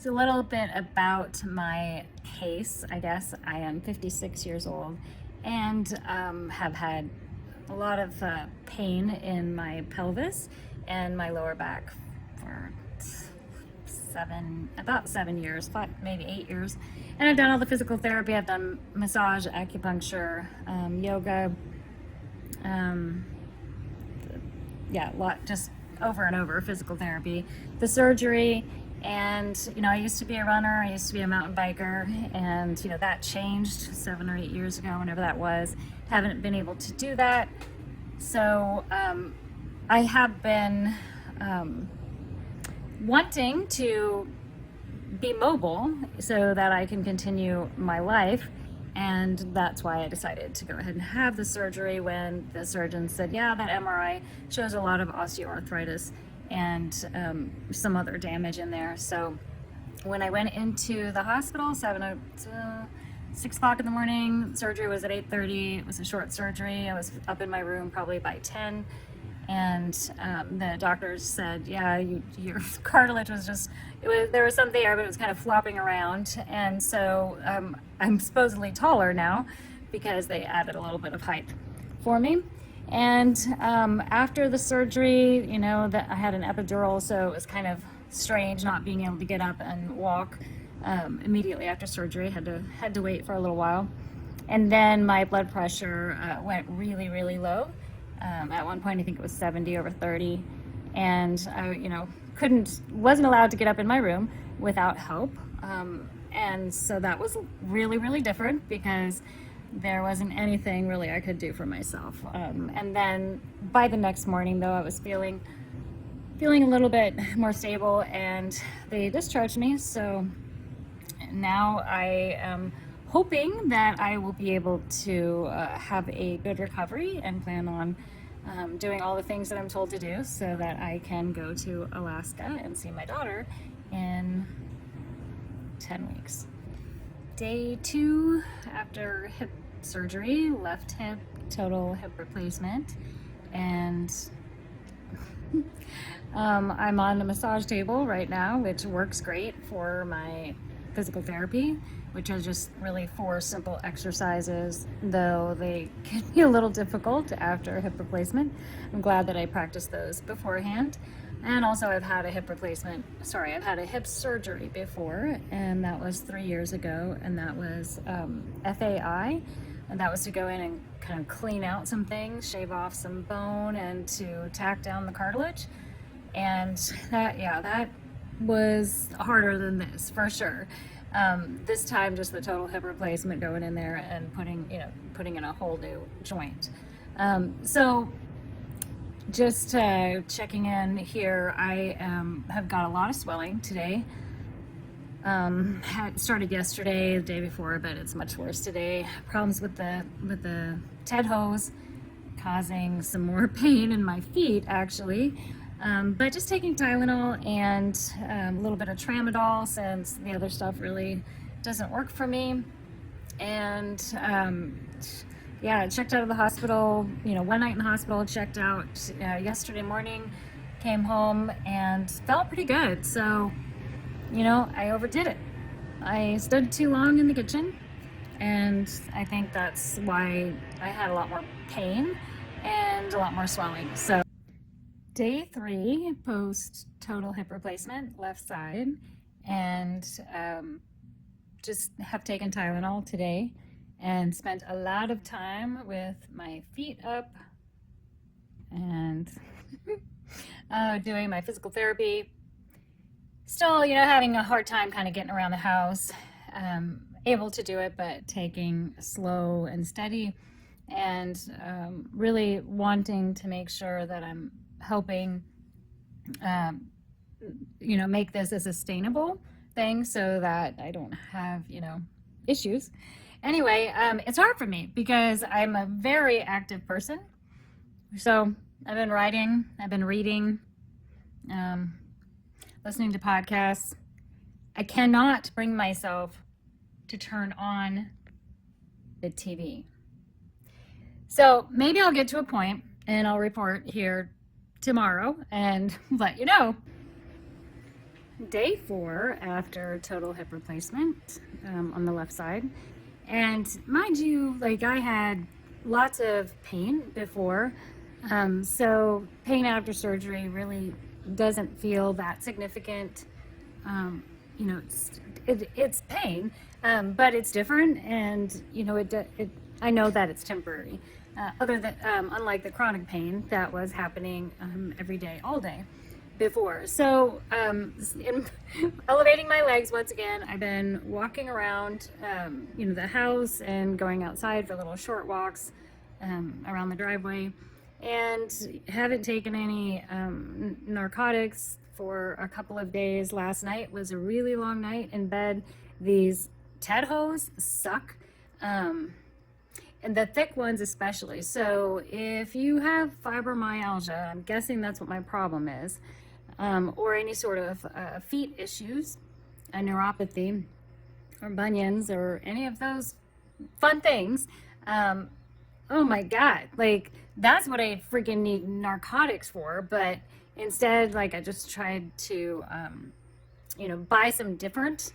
So a little bit about my case. I guess I am 56 years old and have had a lot of pain in my pelvis and my lower back for about 7 years, maybe 8 years. And I've done all the physical therapy. I've done massage, acupuncture, yoga, just over and over physical therapy, the surgery. And I used to be a runner, I used to be a mountain biker, and that changed 7 or 8 years ago, whenever that was. Haven't been able to do that. So I have been wanting to be mobile so that I can continue my life, and that's why I decided to go ahead and have the surgery when the surgeon said, yeah, that MRI shows a lot of osteoarthritis and some other damage in there. So when I went into the hospital, 6 o'clock in the morning, surgery was at 8:30. It was a short surgery. I was up in my room probably by 10. And the doctors said, yeah, your cartilage was there was some there, but it was kind of flopping around. And so I'm supposedly taller now because they added a little bit of height for me. And after the surgery, that I had an epidural, so it was kind of strange not being able to get up and walk immediately after surgery. Had to wait for a little while. And then my blood pressure went really, really low. At one point, I think it was 70/30, and I, wasn't allowed to get up in my room without help. And so that was really, really different because there wasn't anything really I could do for myself. And then by the next morning, though, I was feeling a little bit more stable, and they discharged me. So now I am hoping that I will be able to have a good recovery and plan on doing all the things that I'm told to do so that I can go to Alaska and see my daughter in 10 weeks. Day 2 after hip surgery, left hip, total hip replacement, and I'm on a massage table right now, which works great for my physical therapy, which are just really 4 simple exercises, though they can be a little difficult after a hip replacement. I'm glad that I practiced those beforehand. And also I've had a hip surgery before, and that was 3 years ago, and that was FAI, and that was to go in and kind of clean out some things, shave off some bone, and to tack down the cartilage. And that was harder than this, for sure. This time, just the total hip replacement, going in there and putting in a whole new joint. So just checking in here, I have got a lot of swelling today. Had started yesterday, the day before, but it's much worse today. Problems with the TED hose, causing some more pain in my feet, actually. But just taking Tylenol and a little bit of tramadol, since the other stuff really doesn't work for me. And I checked out of the hospital, one night in the hospital, checked out yesterday morning, came home and felt pretty good. So, I overdid it. I stood too long in the kitchen, and I think that's why I had a lot more pain and a lot more swelling. So day 3 post total hip replacement, left side, and just have taken Tylenol today and spent a lot of time with my feet up and doing my physical therapy. Still, having a hard time kind of getting around the house, able to do it, but taking slow and steady, and really wanting to make sure that I'm helping make this a sustainable thing so that I don't have issues. Anyway, it's hard for me because I'm a very active person. So I've been writing, I've been reading, listening to podcasts. I cannot bring myself to turn on the TV. So maybe I'll get to a point and I'll report here tomorrow and let you know. day 4 after total hip replacement on the left side. And mind you, like I had lots of pain before. So pain after surgery really doesn't feel that significant. You know, it's pain, but it's different, and you know, I know that it's temporary. Other than unlike the chronic pain that was happening every day, all day before. So, in elevating my legs once again, I've been walking around, you know, the house and going outside for little short walks around the driveway, and haven't taken any narcotics for a couple of days. Last night was a really long night in bed. These THRs suck. And the thick ones especially. So if you have fibromyalgia, I'm guessing that's what my problem is, or any sort of feet issues, a neuropathy, or bunions, or any of those fun things, oh my God, like that's what I freaking need narcotics for. But instead, like I just tried to, you know, buy some different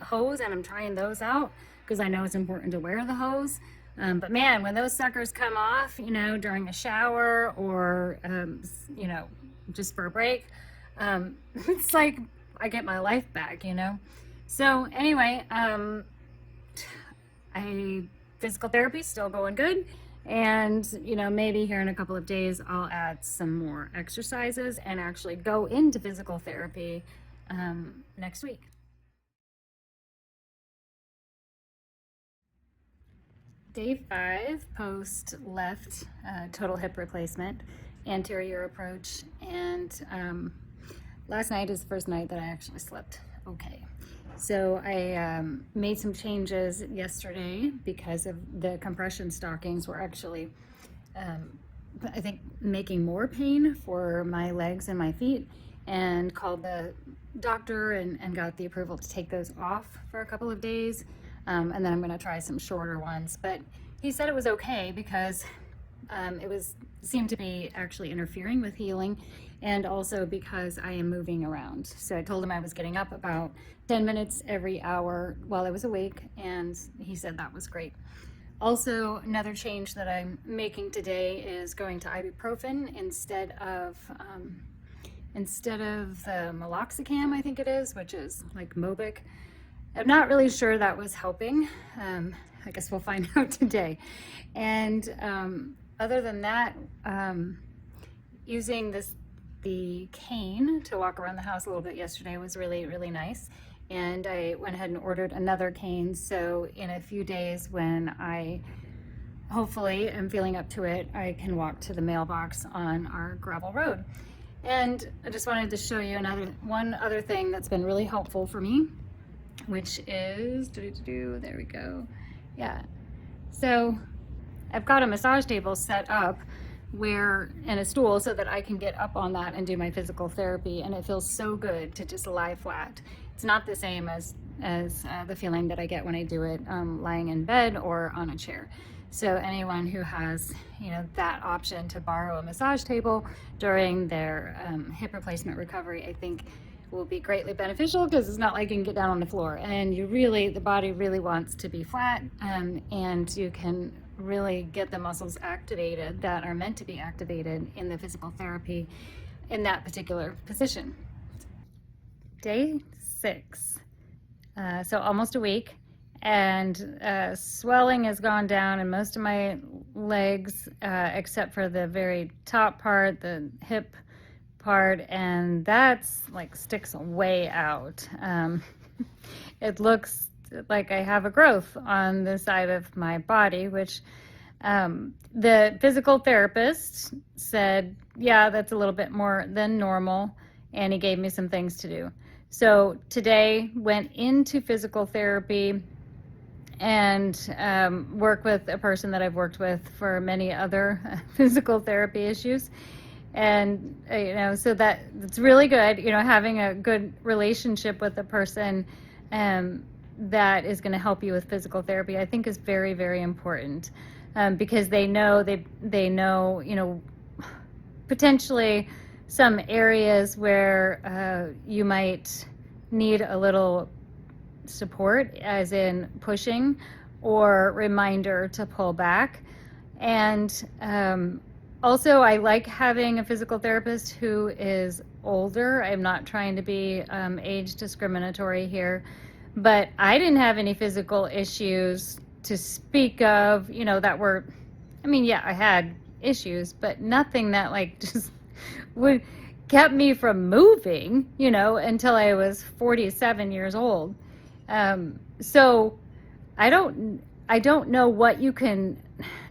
hose, and I'm trying those out because I know it's important to wear the hose. But man, when those suckers come off, you know, during a shower or, you know, just for a break, it's like I get my life back, you know? So anyway, physical therapy still going good. And, you know, maybe here in a couple of days, I'll add some more exercises and actually go into physical therapy next week. Day 5, post left total hip replacement, anterior approach, and last night is the first night that I actually slept okay. So I made some changes yesterday because of the compression stockings were actually, I think, making more pain for my legs and my feet, and called the doctor and got the approval to take those off for a couple of days. And then I'm going to try some shorter ones. But he said it was okay because it seemed to be actually interfering with healing, and also because I am moving around. So I told him I was getting up about 10 minutes every hour while I was awake, and he said that was great. Also, another change that I'm making today is going to ibuprofen instead of the meloxicam, I think it is, which is like Mobic. I'm not really sure that was helping. I guess we'll find out today. And other than that, using the cane to walk around the house a little bit yesterday was really, really nice. And I went ahead and ordered another cane. So in a few days, when I hopefully am feeling up to it, I can walk to the mailbox on our gravel road. And I just wanted to show you one other thing that's been really helpful for me, which is, there we go. Yeah. So I've got a massage table set up and a stool so that I can get up on that and do my physical therapy. And it feels so good to just lie flat. It's not the same as the feeling that I get when I do it lying in bed or on a chair. So anyone who has, you know, that option to borrow a massage table during their hip replacement recovery, I think will be greatly beneficial, because it's not like you can get down on the floor, and the body really wants to be flat, and you can really get the muscles activated that are meant to be activated in the physical therapy in that particular position. Day 6, so almost a week, and swelling has gone down in most of my legs, except for the very top part, the hip part, and that's like sticks way out. It looks like I have a growth on the side of my body, which the physical therapist said, yeah, that's a little bit more than normal, and he gave me some things to do. So today went into physical therapy and work with a person that I've worked with for many other physical therapy issues. And, you know, so it's really good, you know, having a good relationship with a person that is going to help you with physical therapy, I think is very, very important, because they know, you know, potentially some areas where you might need a little support, as in pushing or reminder to pull back. And also, I like having a physical therapist who is older. I'm not trying to be age discriminatory here, but I didn't have any physical issues to speak of, that were, I mean, yeah, I had issues, but nothing that like just would kept me from moving, until I was 47 years old. So I don't know what you can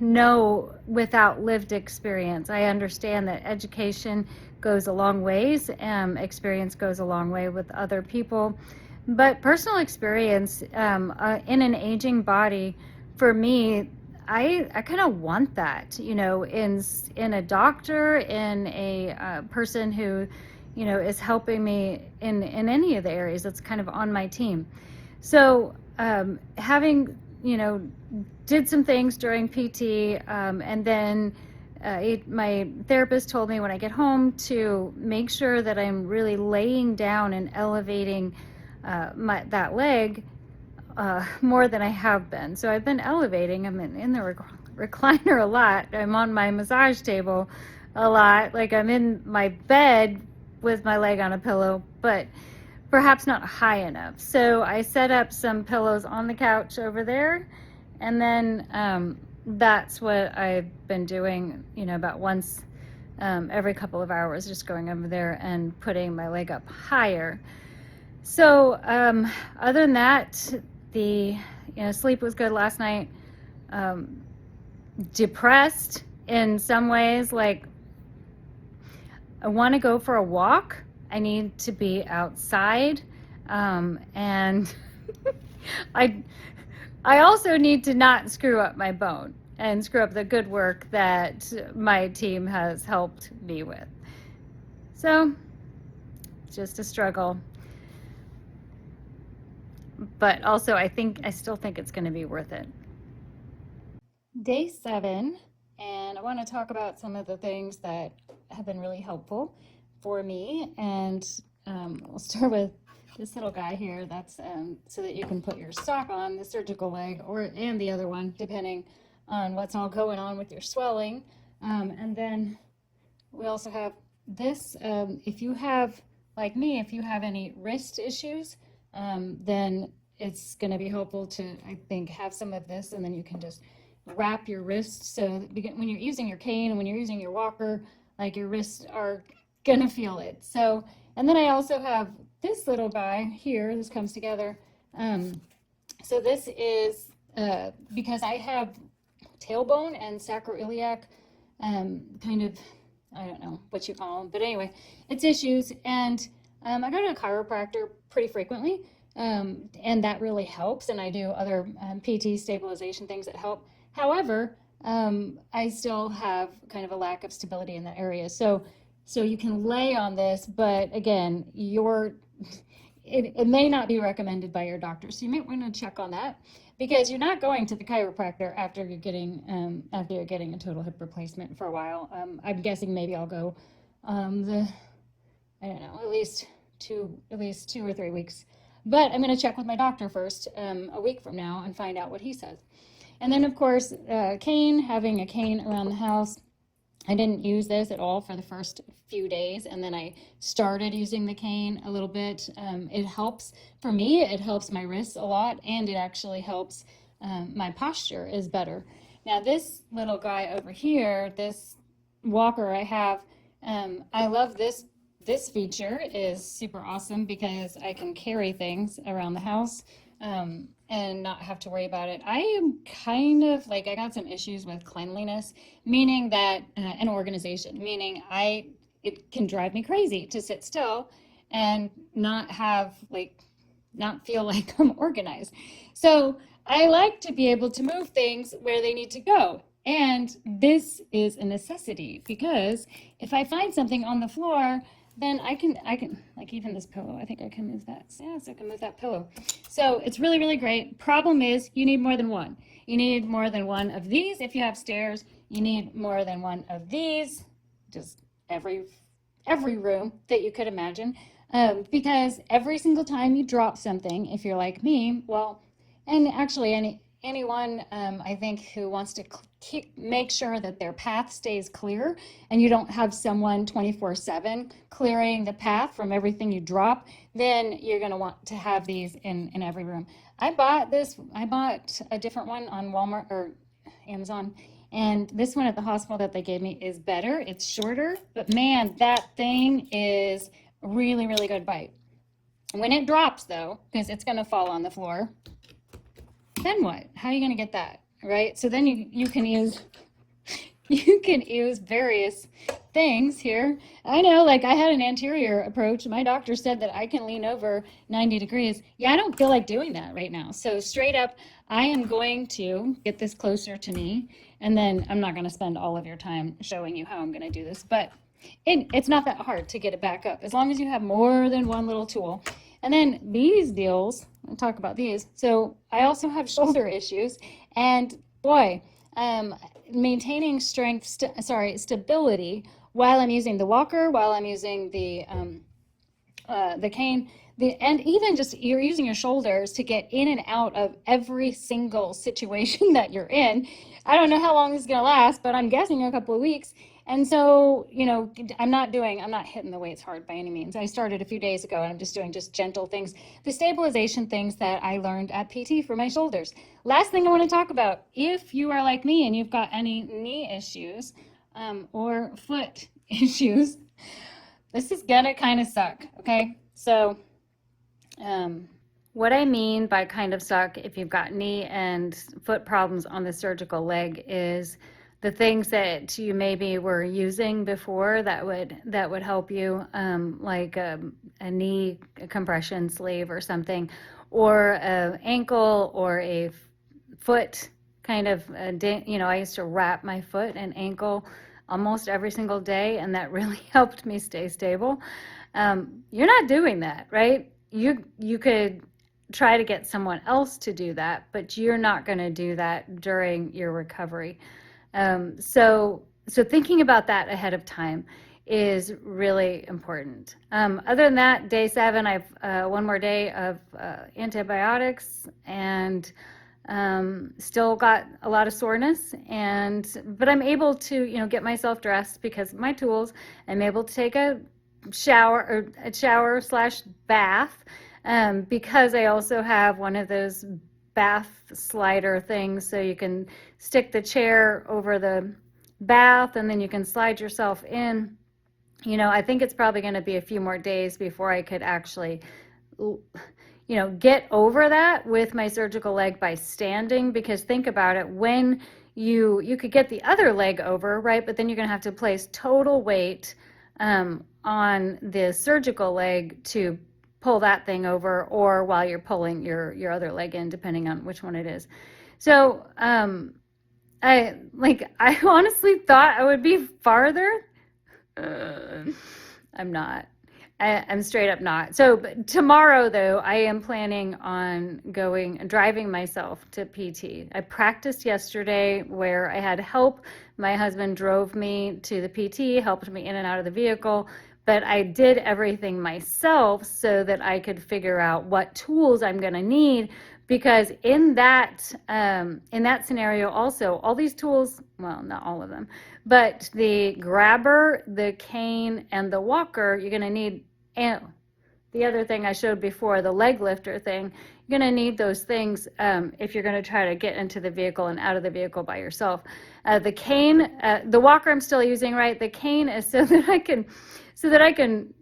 know without lived experience. I understand that education goes a long ways, experience goes a long way with other people, but personal experience in an aging body, for me, I kind of want that, in a doctor, in a person who, is helping me in any of the areas that's kind of on my team. So having, did some things during PT, and then my therapist told me when I get home to make sure that I'm really laying down and elevating that leg more than I have been. So I've been elevating. I'm in the recliner a lot. I'm on my massage table a lot. Like I'm in my bed with my leg on a pillow, but perhaps not high enough. So I set up some pillows on the couch over there, and then that's what I've been doing, about once every couple of hours, just going over there and putting my leg up higher. So other than that, the sleep was good last night. Depressed in some ways, like I want to go for a walk. I need to be outside, and I also need to not screw up my bone and screw up the good work that my team has helped me with. So, just a struggle. But also, I still think it's going to be worth it. Day 7, and I want to talk about some of the things that have been really helpful for me. And we'll start with this little guy here. That's so that you can put your sock on the surgical leg, and the other one, depending on what's all going on with your swelling. And then we also have this. If you have, like me, if you have any wrist issues, then it's going to be helpful to, I think, have some of this, and then you can just wrap your wrists so when you're using your cane and when you're using your walker, like your wrists are going to feel it. So, and then I also have this little guy here. This comes together. So this is because I have tailbone and sacroiliac kind of, I don't know what you call them, but anyway, it's issues. And I go to a chiropractor pretty frequently, and that really helps. And I do other PT stabilization things that help. However, I still have kind of a lack of stability in that area. So you can lay on this, but again, it may not be recommended by your doctor. So you might want to check on that, because you're not going to the chiropractor after you're getting a total hip replacement for a while. I'm guessing maybe I'll go I don't know, at least 2 or 3 weeks. But I'm going to check with my doctor first a week from now and find out what he says. And then, of course, having a cane around the house. I didn't use this at all for the first few days, and then I started using the cane a little bit. It helps, for me, it helps my wrists a lot, and it actually helps my posture is better. Now, this little guy over here, this walker I have, I love this. This feature is super awesome because I can carry things around the house and not have to worry about it. I am kind of like, I got some issues with cleanliness, meaning that, and organization, meaning it can drive me crazy to sit still and not feel like I'm organized. So I like to be able to move things where they need to go. And this is a necessity, because if I find something on the floor, then I can, like even this pillow, I think I can move that. Yes, I can move that pillow. So it's really, really great. Problem is, you need more than one. You need more than one of these if you have stairs. You need more than one of these, just every every room that you could imagine. Because every single time you drop something, if you're like me, well, and actually anyone I think who wants to make sure that their path stays clear and you don't have someone 24/7 clearing the path from everything you drop, then you're going to want to have these in every room. I bought a different one on Walmart or Amazon, and this one at the hospital that they gave me is better. It's shorter, but man, that thing is really, really good bite. When it drops though, because it's going to fall on the floor, then what? How are you going to get that, right? So then you can use various things here. I know, like I had an anterior approach. My doctor said that I can lean over 90 degrees. Yeah, I don't feel like doing that right now. So straight up, I am going to get this closer to me, and then I'm not going to spend all of your time showing you how I'm going to do this, but it's not that hard to get it back up as long as you have more than one little tool. And then these deals, I'll talk about these. So I also have shoulder issues, and boy, maintaining stability while I'm using the walker, while I'm using the cane, and even just you're using your shoulders to get in and out of every single situation that you're in. I don't know how long this is going to last, but I'm guessing a couple of weeks. And so, I'm not hitting the weights hard by any means. I started a few days ago and I'm just doing just gentle things, the stabilization things that I learned at PT for my shoulders. Last thing I want to talk about, if you are like me and you've got any knee issues or foot issues, this is gonna kind of suck, okay? So, what I mean by kind of suck, if you've got knee and foot problems on the surgical leg, is the things that you maybe were using before that would help you, like a knee compression sleeve or something, or an ankle or a foot kind of, I used to wrap my foot and ankle almost every single day, and that really helped me stay stable. You're not doing that, right? You could try to get someone else to do that, but you're not going to do that during your recovery. So thinking about that ahead of time is really important. Other than that, day 7, I've one more day of antibiotics, and still got a lot of soreness, but I'm able to get myself dressed because of my tools. I'm able to take a shower slash bath, because I also have one of those bath slider things, so you can stick the chair over the bath and then you can slide yourself in. I think it's probably going to be a few more days before I could actually get over that with my surgical leg by standing, because think about it, when you could get the other leg over, right, but then you're going to have to place total weight on the surgical leg to pull that thing over, or while you're pulling your other leg in, depending on which one it is. So I honestly thought I would be farther. I'm not. I'm straight up not. So but tomorrow though, I am planning on driving myself to PT. I practiced yesterday where I had help. My husband drove me to the PT, helped me in and out of the vehicle, but I did everything myself so that I could figure out what tools I'm going to need, because in that scenario also, all these tools, well, not all of them, but the grabber, the cane, and the walker, you're going to need, and the other thing I showed before, the leg lifter thing, you're going to need those things if you're going to try to get into the vehicle and out of the vehicle by yourself. The cane, the walker I'm still using, right? The cane is so that I can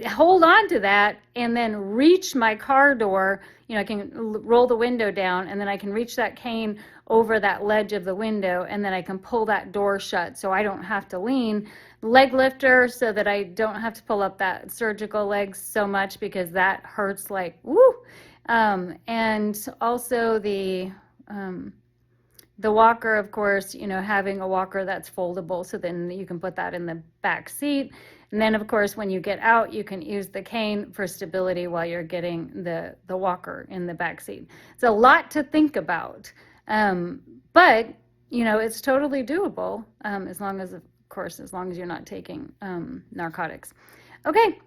hold on to that and then reach my car door. I can roll the window down and then I can reach that cane over that ledge of the window, and then I can pull that door shut so I don't have to lean. Leg lifter so that I don't have to pull up that surgical leg so much, because that hurts like woo. And also the walker, of course, having a walker that's foldable, so then you can put that in the back seat. And then, of course, when you get out, you can use the cane for stability while you're getting the walker in the back seat. It's a lot to think about, but it's totally doable, as long as, of course, as long as you're not taking narcotics. Okay.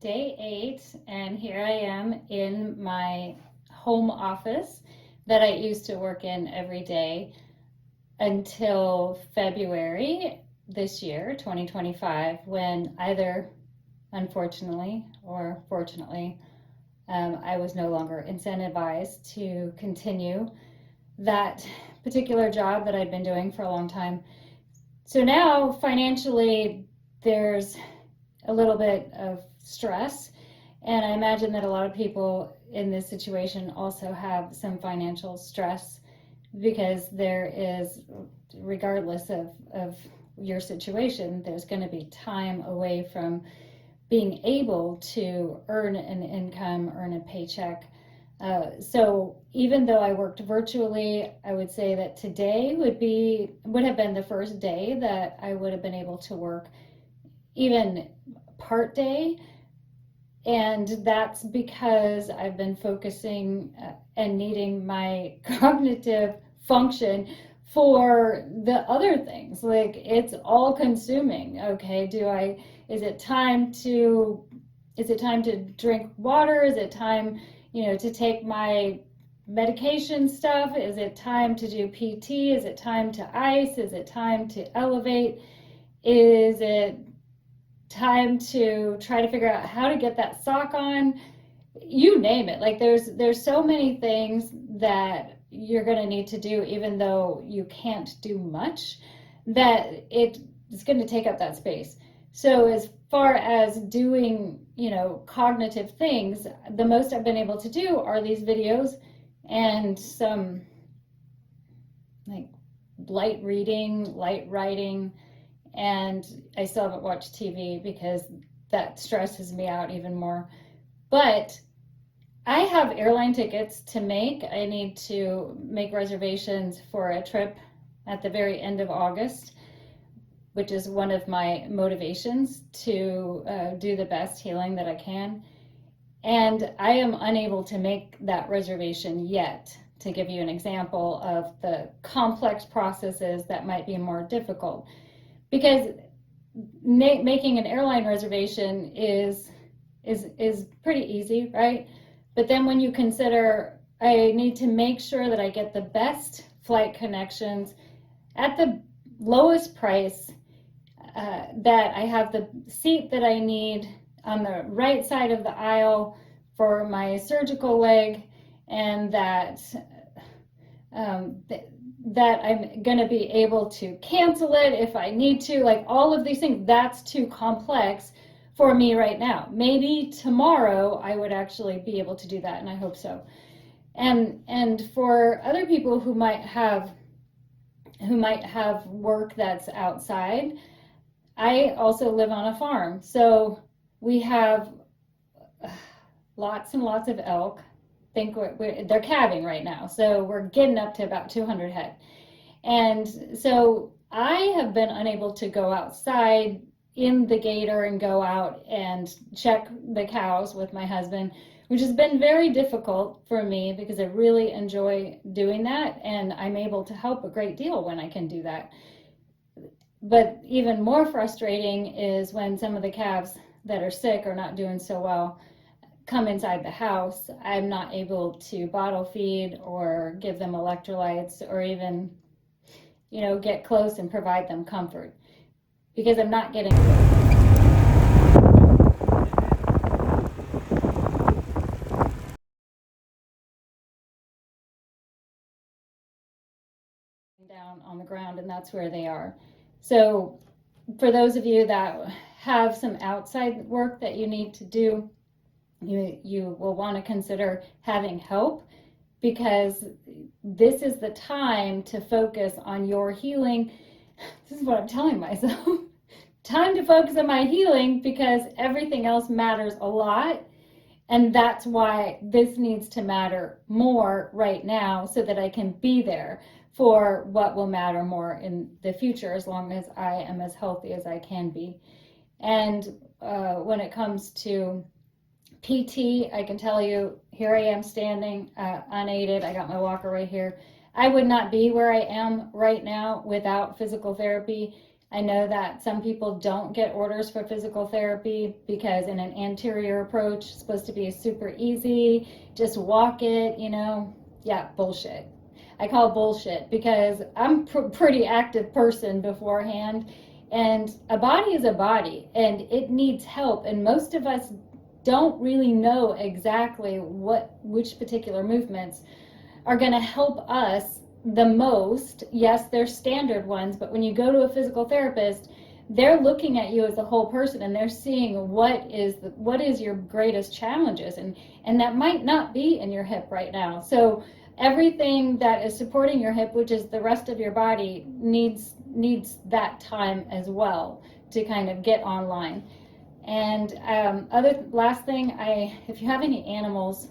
Day 8, and here I am in my home office that I used to work in every day until February this year, 2025, when either unfortunately or fortunately, I was no longer incentivized to continue that particular job that I'd been doing for a long time. So now financially, there's a little bit of stress, and I imagine that a lot of people in this situation also have some financial stress, because there is, regardless of your situation, there's going to be time away from being able to earn an income, earn a paycheck. So even though I worked virtually, I would say that today would have been the first day that I would have been able to work even part day. And that's because I've been focusing and needing my cognitive function for the other things. Like, it's all consuming. Okay, is it time to drink water? Is it time, to take my medication stuff? Is it time to do PT? Is it time to ice? Is it time to elevate? Is it time to try to figure out how to get that sock on? You name it. Like, there's so many things that you're going to need to do, even though you can't do much, that it's going to take up that space. So as far as doing, cognitive things, the most I've been able to do are these videos and some like light reading, light writing, and I still haven't watched TV because that stresses me out even more. But I have airline tickets to make. I need to make reservations for a trip at the very end of August, which is one of my motivations to do the best healing that I can. And I am unable to make that reservation yet, to give you an example of the complex processes that might be more difficult. Because making an airline reservation is pretty easy, right? But then when you consider, I need to make sure that I get the best flight connections at the lowest price, that I have the seat that I need on the right side of the aisle for my surgical leg, and that that I'm going to be able to cancel it if I need to. Like, all of these things, that's too complex for me right now. Maybe tomorrow I would actually be able to do that, and I hope so. And for other people who might have work that's outside, I also live on a farm. So we have lots and lots of elk. They're calving right now, so we're getting up to about 200 head. And so I have been unable to go outside in the gator and go out and check the cows with my husband, which has been very difficult for me because I really enjoy doing that, and I'm able to help a great deal when I can do that. But even more frustrating is when some of the calves that are sick or not doing so well come inside the house. I'm not able to bottle feed or give them electrolytes, or even, get close and provide them comfort, because I'm not getting down on the ground, and that's where they are. So for those of you that have some outside work that you need to do, you will want to consider having help, because this is the time to focus on your healing. This is what I'm telling myself. Time to focus on my healing, because everything else matters a lot. And that's why this needs to matter more right now, so that I can be there for what will matter more in the future, as long as I am as healthy as I can be. And when it comes to PT, I can tell you, here I am standing unaided. I got my walker right here. I would not be where I am right now without physical therapy. I know that some people don't get orders for physical therapy because in an anterior approach, it's supposed to be super easy, just walk it, Yeah, bullshit. I call bullshit because I'm pretty active person beforehand, and a body is a body and it needs help, and most of us don't really know exactly which particular movements are going to help us the most. Yes, they're standard ones, but when you go to a physical therapist, they're looking at you as the whole person, and they're seeing what is your greatest challenges, and that might not be in your hip right now. So everything that is supporting your hip, which is the rest of your body, needs that time as well to kind of get online. And other last thing, if you have any animals,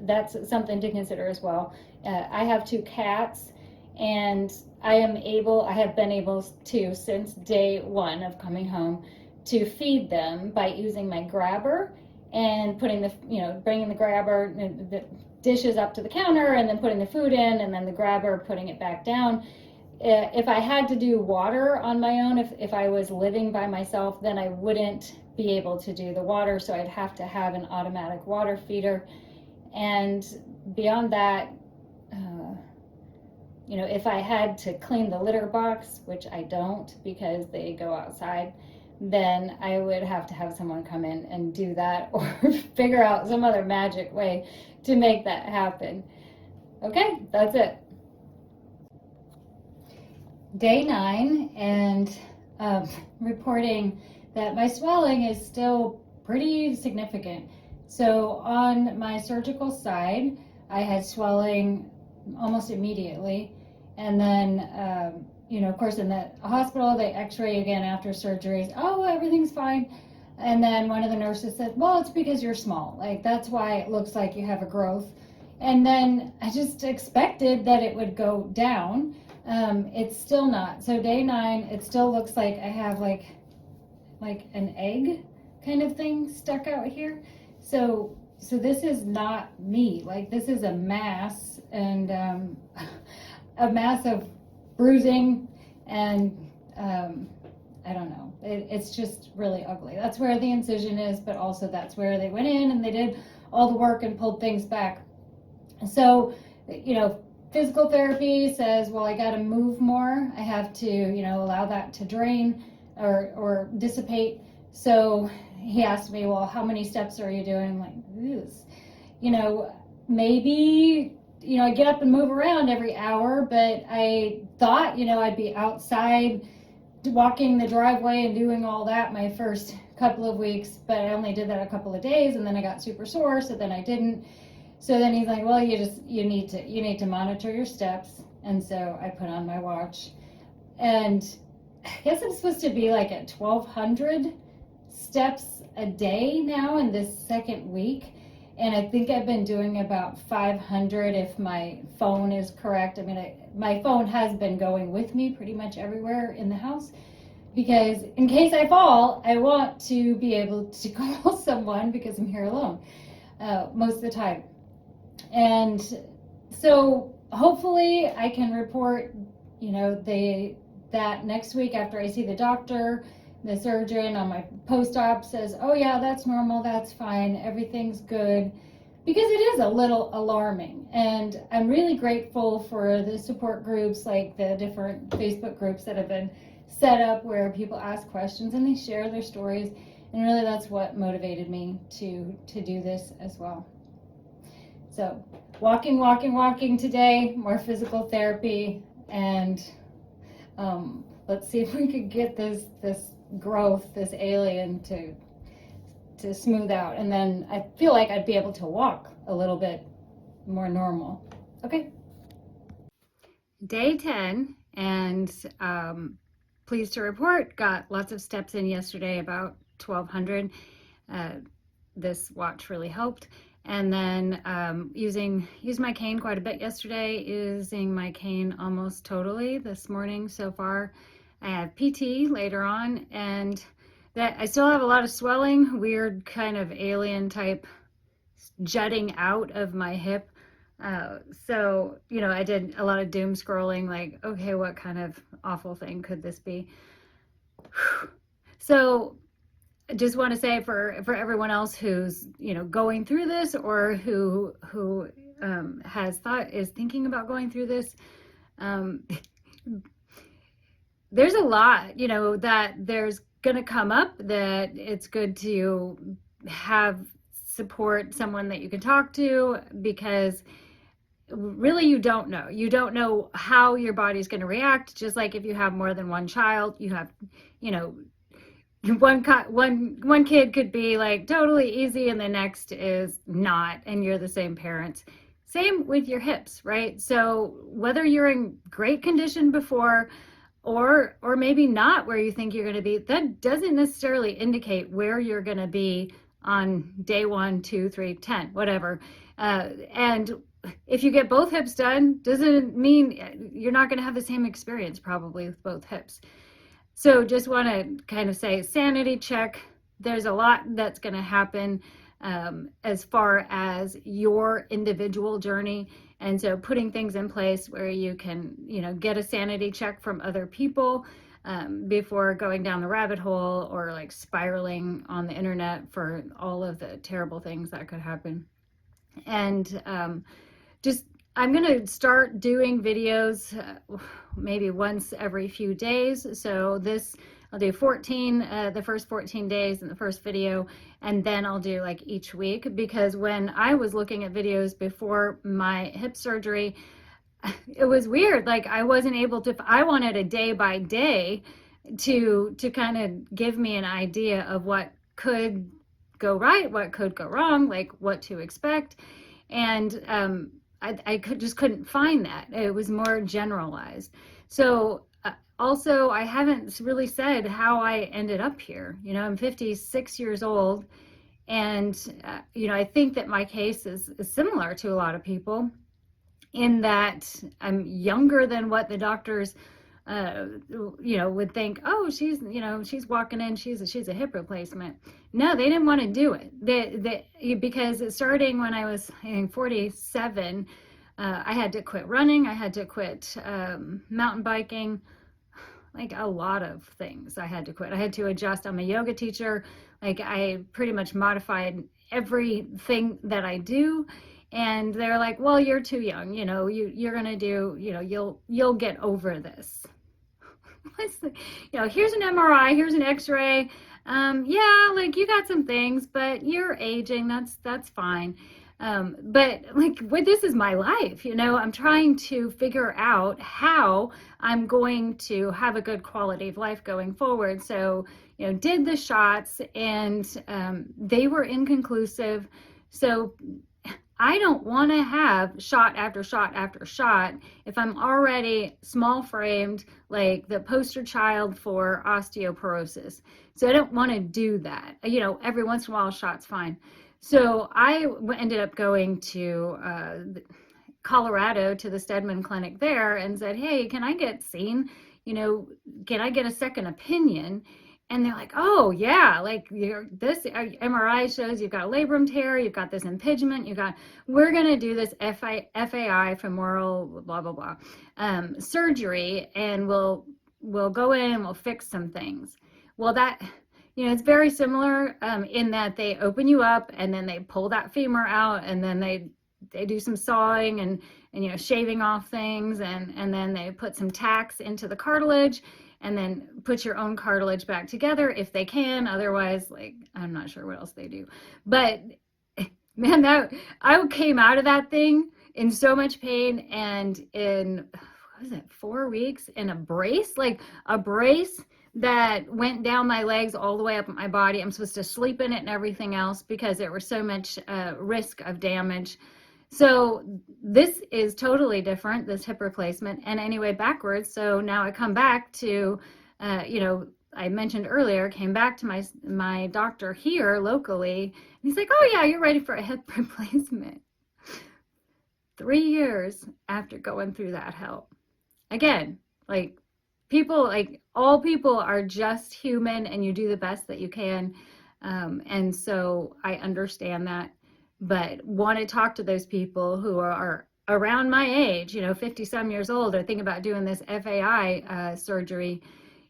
that's something to consider as well. I have 2 cats, and I have been able to, since day 1 of coming home, to feed them by using my grabber and bringing the grabber, the dishes up to the counter, and then putting the food in, and then the grabber putting it back down. If I had to do water on my own, if I was living by myself, then I wouldn't be able to do the water, so I'd have to have an automatic water feeder. And beyond that, if I had to clean the litter box, which I don't because they go outside, then I would have to have someone come in and do that, or figure out some other magic way to make that happen. Okay, that's it. Day 9, and reporting that my swelling is still pretty significant. So on my surgical side, I had swelling almost immediately, and then of course in the hospital they x-ray again after surgeries. Oh, everything's fine. And then one of the nurses said, well, it's because you're small, like that's why it looks like you have a growth. And then I just expected that it would go down. It's still not. So day 9, it still looks like I have like an egg kind of thing stuck out here. So this is not me. Like, this is a mass, and a mass of bruising, and I don't know. It's just really ugly. That's where the incision is, but also that's where they went in and they did all the work and pulled things back. So, physical therapy says, well, I got to move more. I have to, allow that to drain or dissipate. So he asked me, well, how many steps are you doing? I'm like, this, maybe, I get up and move around every hour, but I thought, I'd be outside walking the driveway and doing all that my first couple of weeks, but I only did that a couple of days, and then I got super sore, so then I didn't. So then he's like, well, you need to monitor your steps. And so I put on my watch, and I guess I'm supposed to be like at 1,200 steps a day now in this second week. And I think I've been doing about 500 if my phone is correct. I mean, my phone has been going with me pretty much everywhere in the house, because in case I fall, I want to be able to call someone because I'm here alone most of the time. And so hopefully I can report, that next week after I see the doctor, the surgeon on my post-op says, oh yeah, that's normal, that's fine, everything's good, because it is a little alarming. And I'm really grateful for the support groups, like the different Facebook groups that have been set up where people ask questions and they share their stories. And really that's what motivated me to do this as well. So walking today, more physical therapy, and let's see if we could get this growth, this alien, to smooth out, and then I feel like I'd be able to walk a little bit more normal. Okay. Day 10, and pleased to report, got lots of steps in yesterday, about 1,200. This watch really helped. And then used my cane quite a bit yesterday, using my cane almost totally this morning so far. I have PT later on, and that I still have a lot of swelling, weird kind of alien type jutting out of my hip So, I did a lot of doom scrolling, like, okay, what kind of awful thing could this be? So, I just want to say for everyone else who's, going through this, or who has thought is thinking about going through this, um, there's a lot, that there's going to come up, that it's good to have support, someone that you can talk to, because really you don't know how your body's going to react. Just like if you have more than one child, you have, you know one kid could be like totally easy and the next is not, and you're the same parents. Same with your hips, right? So whether you're in great condition before, or maybe not where you think you're going to be, that doesn't necessarily indicate where you're going to be on day 1, 2, 3, 10, whatever. And if you get both hips done, doesn't mean you're not going to have the same experience probably with both hips. So just want to kind of say, sanity check. There's a lot that's going to happen as far as your individual journey. And so putting things in place where you can, get a sanity check from other people before going down the rabbit hole, or like spiraling on the internet for all of the terrible things that could happen. And just I'm going to start doing videos maybe once every few days. So I'll do 14, the first 14 days in the first video, and then I'll do like each week, because when I was looking at videos before my hip surgery, it was weird. Like I wasn't able to, I wanted a day by day to kind of give me an idea of what could go right, what could go wrong, like what to expect. And I couldn't find that. It was more generalized. So also, I haven't really said how I ended up here. I'm 56 years old, and I think that my case is similar to a lot of people, in that I'm younger than what the doctors would think. Oh, she's walking in, she's a hip replacement. No, they didn't want to do it. Because starting when I was, I think, 47, I had to quit running. I had to quit mountain biking. Like a lot of things I had to quit. I had to adjust. I'm a yoga teacher. Like I pretty much modified everything that I do. And they're like, well, you're too young. You're going to do, you'll get over this. Here's an MRI, here's an X-ray. Yeah, like you got some things, but you're aging. That's fine. But like, this is my life. I'm trying to figure out how I'm going to have a good quality of life going forward. So, did the shots, and they were inconclusive. So I don't want to have shot after shot after shot if I'm already small framed, like the poster child for osteoporosis. So I don't want to do that. Every once in a while, a shot's fine. So I ended up going to Colorado, to the Steadman Clinic there, and said, hey, can I get seen? Can I get a second opinion? And they're like, oh yeah, like this MRI shows you've got a labrum tear, you've got this impingement, we're gonna do this FAI, femoral blah blah blah surgery, and we'll go in and we'll fix some things. Well, that it's very similar in that they open you up and then they pull that femur out, and then they do some sawing and shaving off things, and then they put some tacks into the cartilage, and then put your own cartilage back together if they can. Otherwise, like, I'm not sure what else they do. But man, I came out of that thing in so much pain, and in, what was it, 4 weeks, in a brace that went down my legs all the way up my body. I'm supposed to sleep in it and everything else, because there was so much risk of damage. So this is totally different, this hip replacement, and anyway, backwards. So now I come back to, I mentioned earlier, came back to my doctor here locally, and he's like, oh yeah, you're ready for a hip replacement. 3 years after going through that hell. Again, like, all people are just human, and you do the best that you can. And so I understand that. but want to talk to those people who are around my age, 50 some years old, or think about doing this FAI surgery,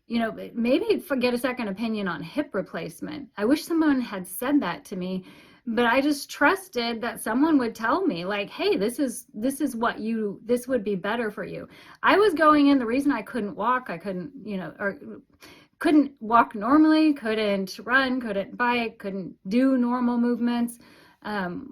maybe get a second opinion on hip replacement. I wish someone had said that to me, but I just trusted that someone would tell me, like, hey, this is this would be better for you. I was going in, the reason I couldn't walk, I couldn't, or couldn't walk normally, couldn't run, couldn't bike, couldn't do normal movements,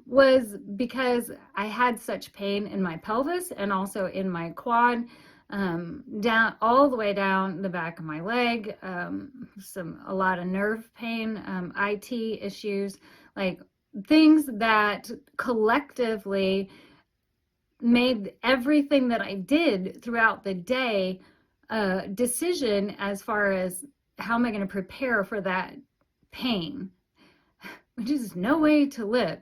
was because I had such pain in my pelvis and also in my quad, down all the way down the back of my leg, a lot of nerve pain, IT issues, like things that collectively made everything that I did throughout the day a decision as far as how am I going to prepare for that pain, which is no way to live.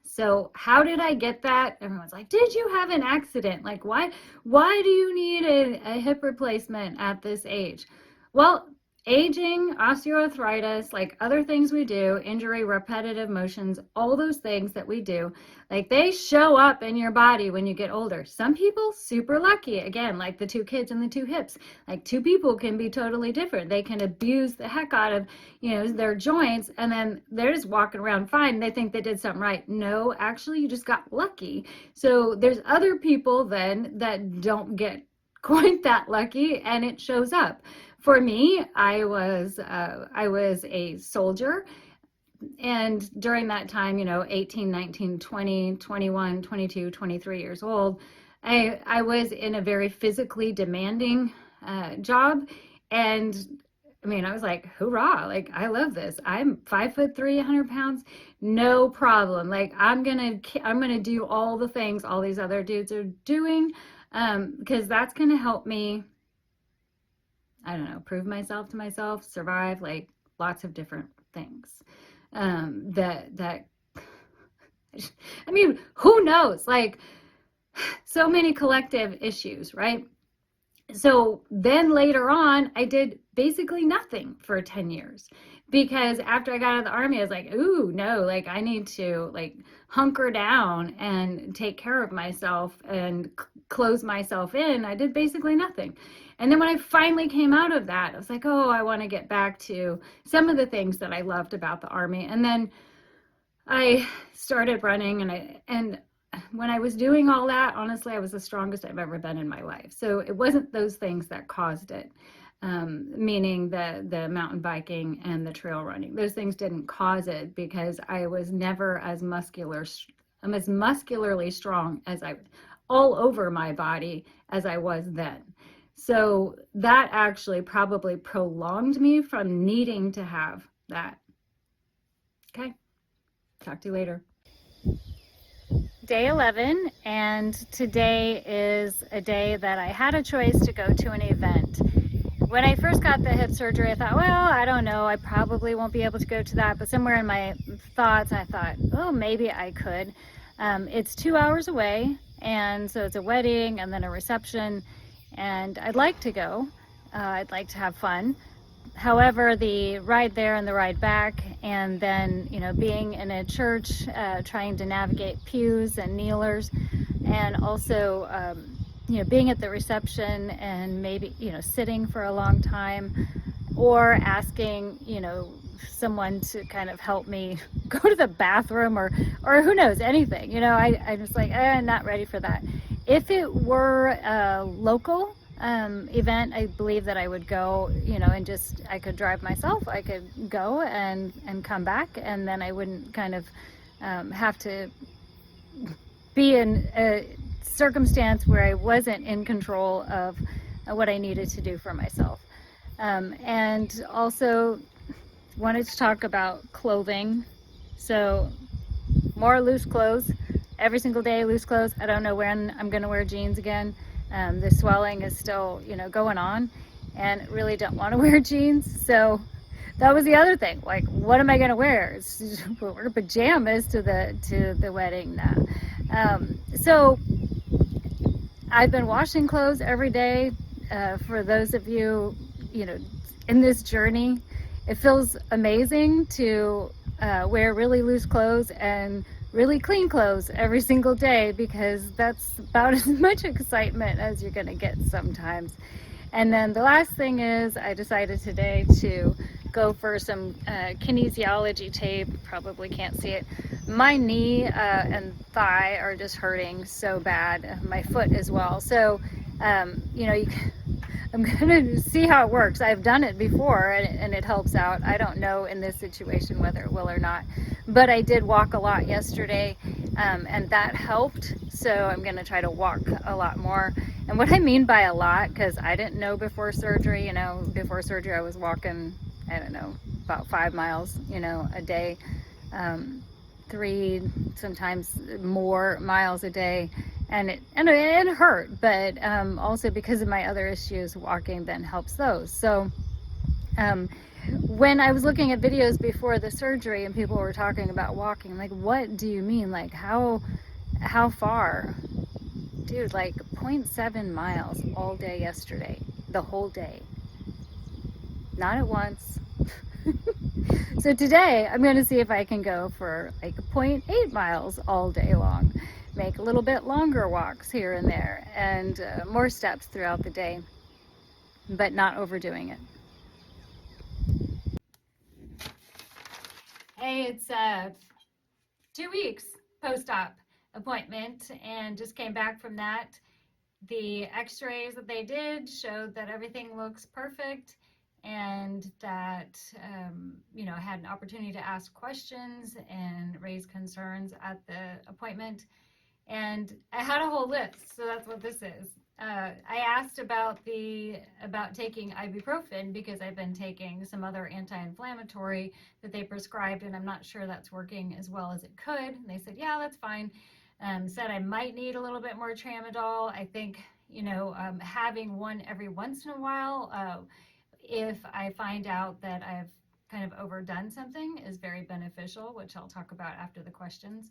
So how did I get that? Everyone's like, did you have an accident? Like, why do you need a hip replacement at this age? Well, aging, osteoarthritis, like other things we do, injury, repetitive motions, all those things that we do, like they show up in your body when you get older. Some people super lucky, again, like the 2 kids and the 2 hips, like 2 people can be totally different. They can abuse the heck out of, their joints, and then they're just walking around fine. They think they did something right. No, actually you just got lucky. So there's other people then that don't get quite that lucky, and it shows up. For me, I was a soldier, and during that time, 18, 19, 20, 21, 22, 23 years old, I was in a very physically demanding job, and I was like, hoorah, like I love this. I'm 5'3", 100 pounds, no problem. Like I'm gonna do all the things all these other dudes are doing, because that's gonna help me, I don't know, prove myself to myself, survive, like lots of different things. That who knows? Like so many collective issues, right? So then later on, I did basically nothing for 10 years, because after I got out of the Army, I was like, ooh, no, like I need to like hunker down and take care of myself and close myself in. I did basically nothing. And then when I finally came out of that, I was like, oh, I want to get back to some of the things that I loved about the Army. And then I started running, and when I was doing all that, honestly, I was the strongest I've ever been in my life. So it wasn't those things that caused it, meaning the mountain biking and the trail running. Those things didn't cause it, because I was never as muscularly strong as all over my body as I was then. So that actually probably prolonged me from needing to have that. Okay, talk to you later. Day 11, and today is a day that I had a choice to go to an event. When I first got the hip surgery, I thought, well, I don't know, I probably won't be able to go to that, but somewhere in my thoughts, I thought, oh, maybe I could. It's 2 hours away, and so it's a wedding and then a reception, and I'd like to go. I'd like to have fun. However, the ride there and the ride back, and then, being in a church, trying to navigate pews and kneelers, and also, being at the reception and maybe, sitting for a long time, or asking, someone to kind of help me go to the bathroom, or who knows, anything, I just like, I'm not ready for that. If it were a local event, I believe that I would go, and just, I could drive myself, I could go and come back, and then I wouldn't kind of have to be in a circumstance where I wasn't in control of what I needed to do for myself. And also wanted to talk about clothing. So more loose clothes, every single day loose clothes. I don't know when I'm going to wear jeans again. The swelling is still, going on, and really don't want to wear jeans. So that was the other thing. Like, what am I going to wear? Wear pajamas to the wedding now. So I've been washing clothes every day. For those of you, in this journey, it feels amazing to wear really loose clothes and really clean clothes every single day, because that's about as much excitement as you're going to get sometimes. And then the last thing is, I decided today to go for some kinesiology tape. Probably can't see it. My knee and thigh are just hurting so bad, my foot as well. So, I'm gonna see how it works. I've done it before, and it helps out. I don't know in this situation whether it will or not, but I did walk a lot yesterday, and that helped. So I'm gonna try to walk a lot more. And what I mean by a lot, because I didn't know before surgery. Before surgery I was walking, I don't know, about 5 miles, a day, 3, sometimes more miles a day, and it hurt, but also because of my other issues, walking then helps those. So um, when I was looking at videos before the surgery and people were talking about walking, like, what do you mean? Like, how far? Dude, like 0.7 miles all day yesterday, the whole day, not at once. So today I'm going to see if I can go for like 0.8 miles all day long, make a little bit longer walks here and there, and more steps throughout the day, but not overdoing it. Hey, it's 2 weeks post-op appointment, and just came back from that. The x-rays that they did showed that everything looks perfect, and that I had an opportunity to ask questions and raise concerns at the appointment. And I had a whole list, so that's what this is. I asked about taking ibuprofen, because I've been taking some other anti-inflammatory that they prescribed, and I'm not sure that's working as well as it could. And they said, yeah, that's fine. Said I might need a little bit more tramadol. I think having one every once in a while, if I find out that I've kind of overdone something, is very beneficial, which I'll talk about after the questions.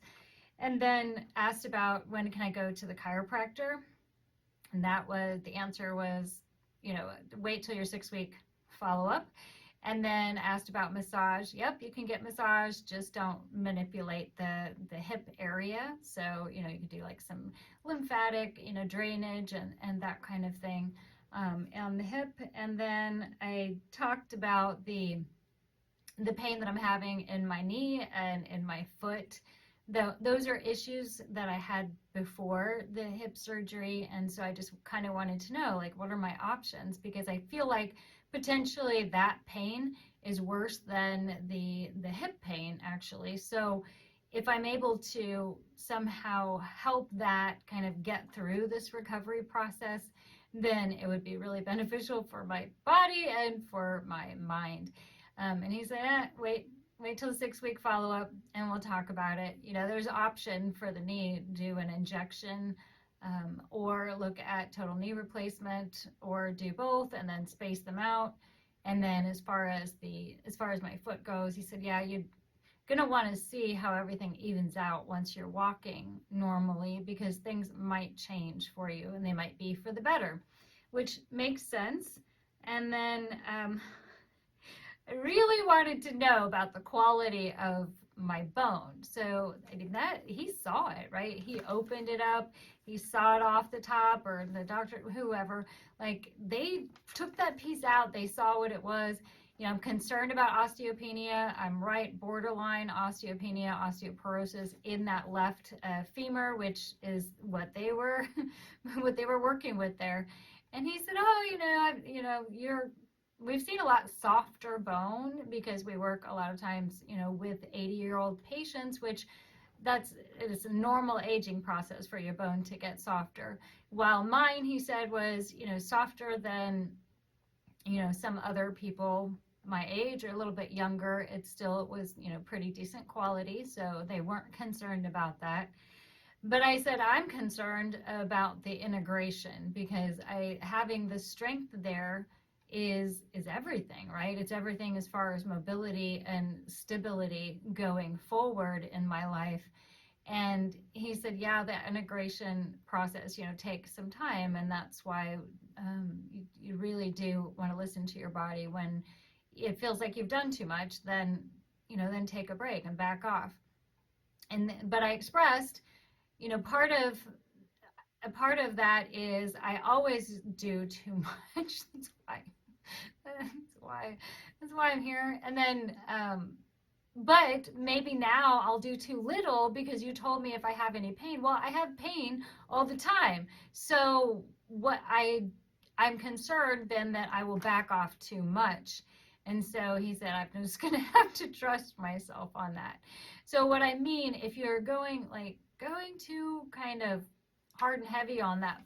And then asked about when can I go to the chiropractor, and the answer was, wait till your 6-week follow-up. And then asked about massage. Yep, you can get massage, just don't manipulate the hip area. So you can do like some lymphatic drainage and that kind of thing on the hip. And then I talked about the pain that I'm having in my knee and in my foot. Those are issues that I had before the hip surgery, and so I just kind of wanted to know, like, what are my options, because I feel like potentially that pain is worse than the hip pain, actually. So if I'm able to somehow help that kind of get through this recovery process, then it would be really beneficial for my body and for my mind. And he said, wait till the 6-week follow-up and we'll talk about it. There's an option for the knee, do an injection, or look at total knee replacement, or do both and then space them out. And then as far as my foot goes, he said, yeah, you're gonna want to see how everything evens out once you're walking normally, because things might change for you and they might be for the better, which makes sense. And then I really wanted to know about the quality of my bone. So I mean, that he saw it, right? He opened it up, he sawed off the top, or the doctor, whoever, like, they took that piece out, they saw what it was. I'm concerned about osteopenia. I'm right borderline osteopenia, osteoporosis in that left femur, which is what they were working with there. And he said, oh, we've seen a lot softer bone, because we work a lot of times, with 80-year-old patients, which it's a normal aging process for your bone to get softer. While mine, he said, was, softer than, some other people my age or a little bit younger. It was, pretty decent quality, so they weren't concerned about that. But I said, I'm concerned about the integration, because having the strength there is everything, right? It's everything as far as mobility and stability going forward in my life. And he said, yeah, the integration process, takes some time, and that's why you really do want to listen to your body. When it feels like you've done too much, then take a break and back off. But I expressed, a part of that is I always do too much. That's why, that's why I'm here. And then, but maybe now I'll do too little because you told me if I have any pain. Well, I have pain all the time. So I'm concerned then that I will back off too much. And so he said, I'm just going to have to trust myself on that. So what I mean, if you're going too kind of hard and heavy on that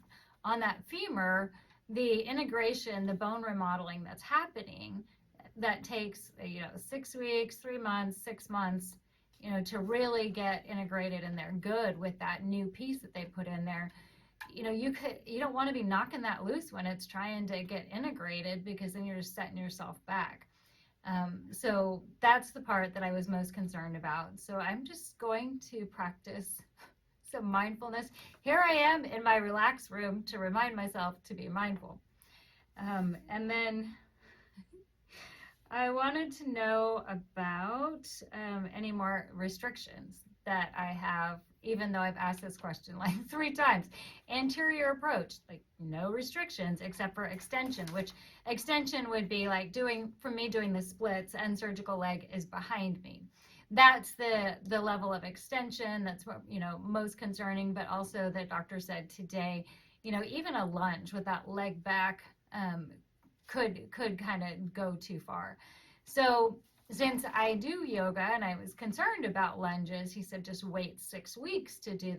femur, the integration, the bone remodeling that's happening, that takes 6 weeks, 3 months, 6 months, to really get integrated in there good with that new piece that they put in there. You don't want to be knocking that loose when it's trying to get integrated, because then you're just setting yourself back. So that's the part that I was most concerned about. So I'm just going to practice some mindfulness. Here I am in my relax room to remind myself to be mindful. And then I wanted to know about any more restrictions that I have, even though I've asked this question like 3 times. Anterior approach, like no restrictions except for extension, which extension would be like doing the splits and surgical leg is behind me. That's the level of extension that's what most concerning. But also the doctor said today, even a lunge with that leg back could kind of go too far. So since I do yoga and I was concerned about lunges, he said just wait 6 weeks to do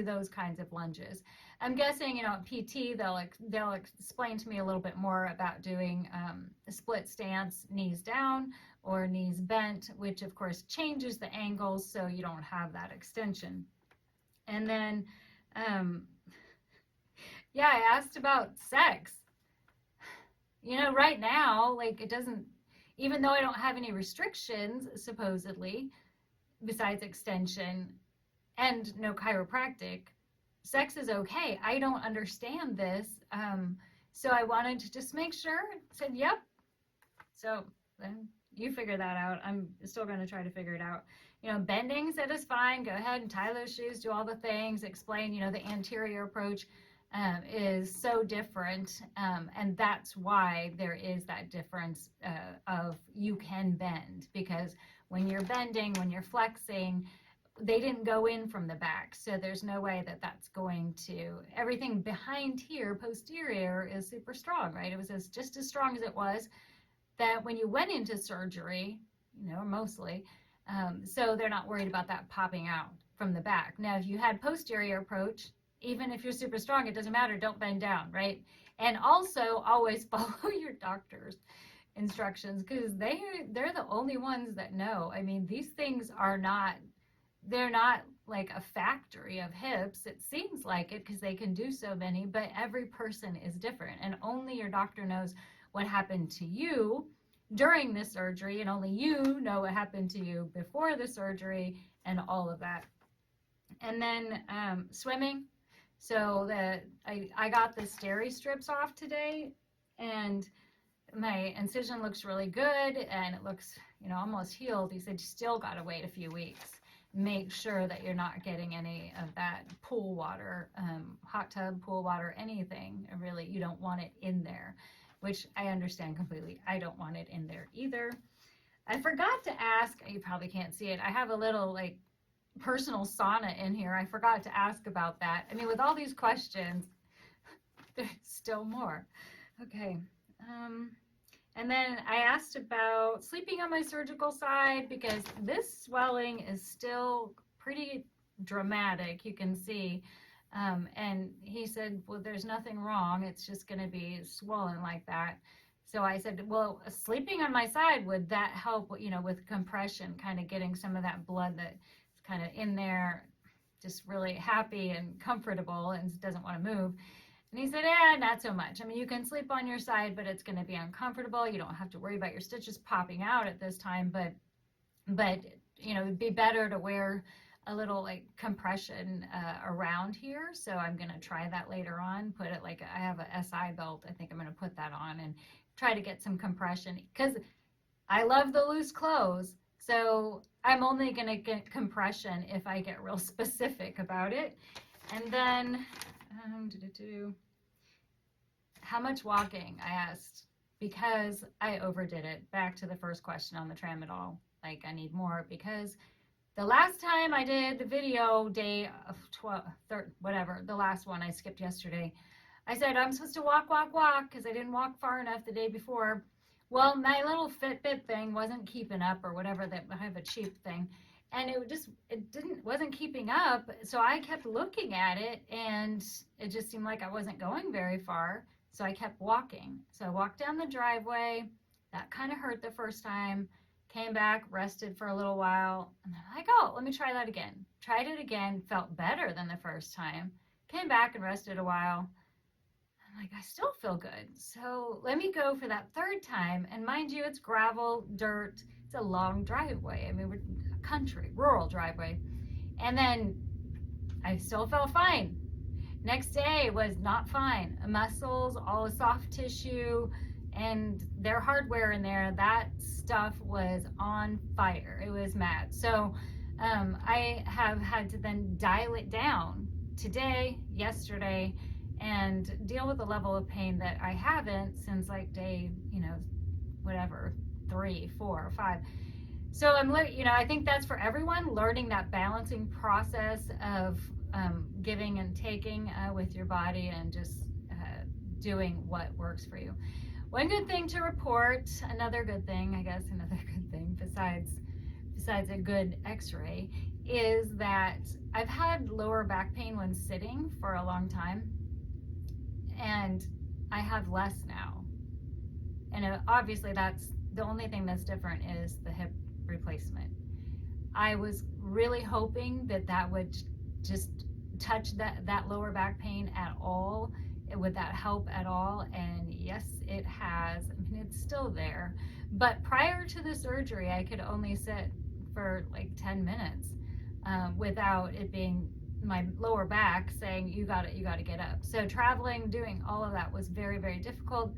those kinds of lunges. I'm guessing at PT they'll explain to me a little bit more about doing a split stance, knees down or knees bent, which of course changes the angles so you don't have that extension. And then yeah, I asked about sex. Right now, like, it doesn't, even though I don't have any restrictions, supposedly, besides extension and no chiropractic, sex is okay. I don't understand this. So I wanted to just make sure. Said, yep. So then you figure that out. I'm still going to try to figure it out. Bending said is fine. Go ahead and tie those shoes, do all the things, explain, the anterior approach is so different, and that's why there is that difference of you can bend, because when you're bending, when you're flexing, they didn't go in from the back, so there's no way that that's going to, everything behind here, posterior, is super strong, right? It was just as strong as it was that when you went into surgery, mostly, so they're not worried about that popping out from the back. Now, if you had posterior approach, even if you're super strong, it doesn't matter. Don't bend down, right? And also always follow your doctor's instructions, because they're the only ones that know. I mean, these things they're not like a factory of hips. It seems like it because they can do so many, but every person is different, and only your doctor knows what happened to you during the surgery, and only you know what happened to you before the surgery and all of that. And then swimming. So I got the steri strips off today, and my incision looks really good, and it looks, almost healed. He said, you still got to wait a few weeks. Make sure that you're not getting any of that pool water, hot tub, pool water, anything. Really, you don't want it in there, which I understand completely. I don't want it in there either. I forgot to ask, you probably can't see it, I have a little like personal sauna in here. I forgot to ask about that. I mean, with all these questions, there's still more. Okay. And then I asked about sleeping on my surgical side, because this swelling is still pretty dramatic, you can see. And he said, well, there's nothing wrong. It's just going to be swollen like that. So I said, well, sleeping on my side, would that help, with compression, kind of getting some of that blood that's kind of in there, just really happy and comfortable and doesn't want to move. And he said, not so much. I mean, you can sleep on your side, but it's going to be uncomfortable. You don't have to worry about your stitches popping out at this time, but it'd be better to wear a little like compression around here. So I'm going to try that later on. Put it like, I have a SI belt. I think I'm going to put that on and try to get some compression, because I love the loose clothes. So I'm only going to get compression if I get real specific about it. And then, how much walking? I asked, because I overdid it. Back to the first question on the tramadol. Like, I need more, because the last time I did the video, day of 12, whatever, the last one I skipped yesterday, I said I'm supposed to walk, because I didn't walk far enough the day before. Well, my little Fitbit thing wasn't keeping up, or whatever, that I have a cheap thing, and wasn't keeping up. So I kept looking at it, and it just seemed like I wasn't going very far. So I kept walking. So I walked down the driveway. That kind of hurt the first time. Came back, rested for a little while, and then I'm like, oh, let me try that again. Tried it again, felt better than the first time. Came back and rested a while. I'm like, I still feel good. So let me go for that third time. And mind you, it's gravel, dirt. It's a long driveway. I mean, we're country, rural driveway. And then I still felt fine. Next day was not fine. Muscles, all the soft tissue, and their hardware in there, that stuff was on fire. It was mad. So I have had to then dial it down today, yesterday, and deal with the level of pain that I haven't since like day, whatever, 3, 4, 5. So I think that's for everyone, learning that balancing process of giving and taking with your body, and just doing what works for you. One good thing to report, another good thing besides a good x-ray, is that I've had lower back pain when sitting for a long time, and I have less now. And obviously that's the only thing that's different, is the hip replacement. I was really hoping that would just touch that lower back pain at all. Would that help at all? And yes, it has. I mean, it's still there. But prior to the surgery, I could only sit for like 10 minutes without it being my lower back saying, you got to get up. So traveling, doing all of that was very, very difficult.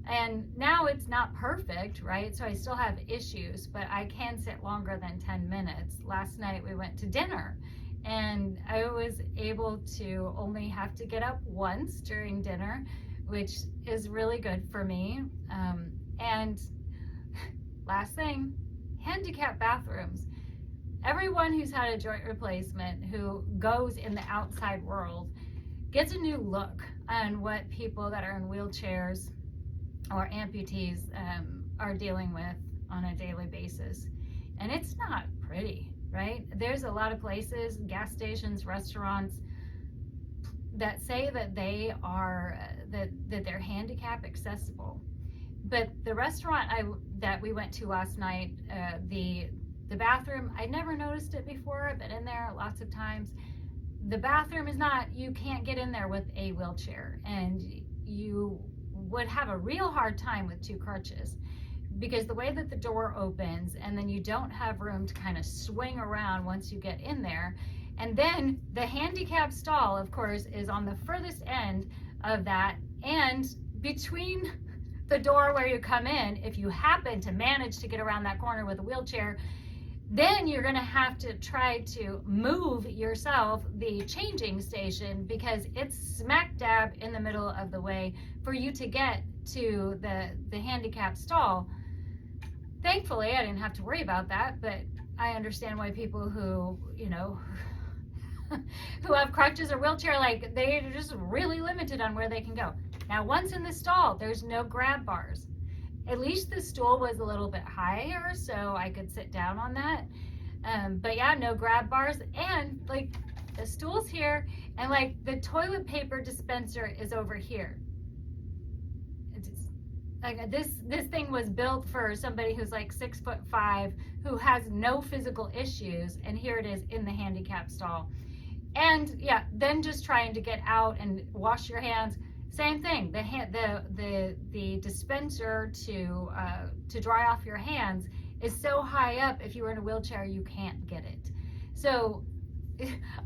And now it's not perfect, right? So I still have issues, but I can sit longer than 10 minutes. Last night we went to dinner, and I was able to only have to get up once during dinner, which is really good for me. And last thing, handicap bathrooms. Everyone who's had a joint replacement who goes in the outside world gets a new look on what people that are in wheelchairs or amputees are dealing with on a daily basis. And it's not pretty, right? There's a lot of places, gas stations, restaurants, that say that they are that they're handicap accessible. But the restaurant that we went to last night, the bathroom, I'd never noticed it before. I've been in there lots of times. The bathroom is not, you can't get in there with a wheelchair, and you would have a real hard time with 2 crutches, because the way that the door opens, and then you don't have room to kind of swing around once you get in there. And then the handicap stall, of course, is on the furthest end of that, and between the door where you come in, if you happen to manage to get around that corner with a wheelchair, then you're going to have to try to move yourself the changing station, because it's smack dab in the middle of the way for you to get to the handicap stall. Thankfully, I didn't have to worry about that, but I understand why people who, who have crutches or wheelchair, like, they're just really limited on where they can go. Now, once in the stall, there's no grab bars. At least the stool was a little bit higher, so I could sit down on that. But yeah, no grab bars, and like the stool's here, and like the toilet paper dispenser is over here. It's like this thing was built for somebody who's like 6'5", who has no physical issues, and here it is in the handicap stall. And yeah, then just trying to get out and wash your hands. Same thing. The dispenser to dry off your hands is so high up. If you were in a wheelchair, you can't get it. So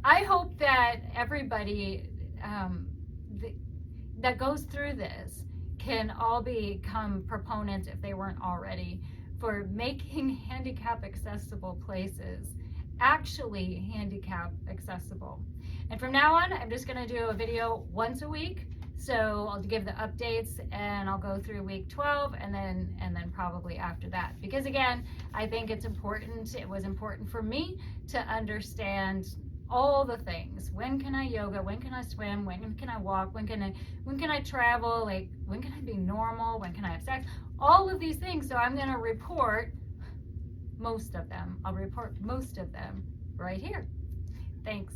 I hope that everybody that goes through this can all become proponents, if they weren't already, for making handicap accessible places actually handicap accessible. And from now on, I'm just going to do a video once a week. So I'll give the updates and I'll go through week 12 and then probably after that. Because again, I think it's important, it was important for me to understand all the things. When can I yoga? When can I swim? When can I walk? When can I travel? Like, when can I be normal? When can I have sex? All of these things. So I'm going to report most of them. I'll report most of them right here. Thanks.